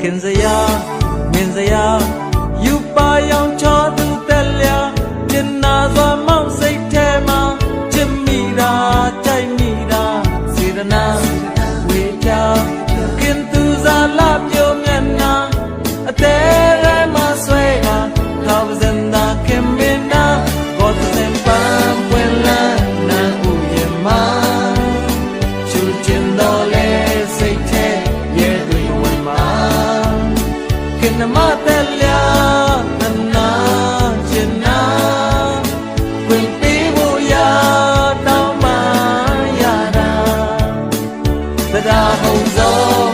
ခင်စရာမင်းစရာယူပါရောင်ချောသူတက်လျာကျင်နာစွာမောက်စိတ်ထဲမှာချစ်မိတာကြိုက်မိတာစေတနာဝေချာခင်သူစားလာပြုံးမျက်နှာအသေးရဲမှာဆွဲကခေါင်းစင်သာခင်မင်းနာဘောစင်ပန်းပွင့်လန်းနာဥယျမာချူချင်တော်လဲစိတ်ထဲရဲ့တွေဝင်မှာခင်နမတက်လျာနာနာချင်နာဝင်ပေးဖို့ရတောင်းမှရတာတရားဟုံးစော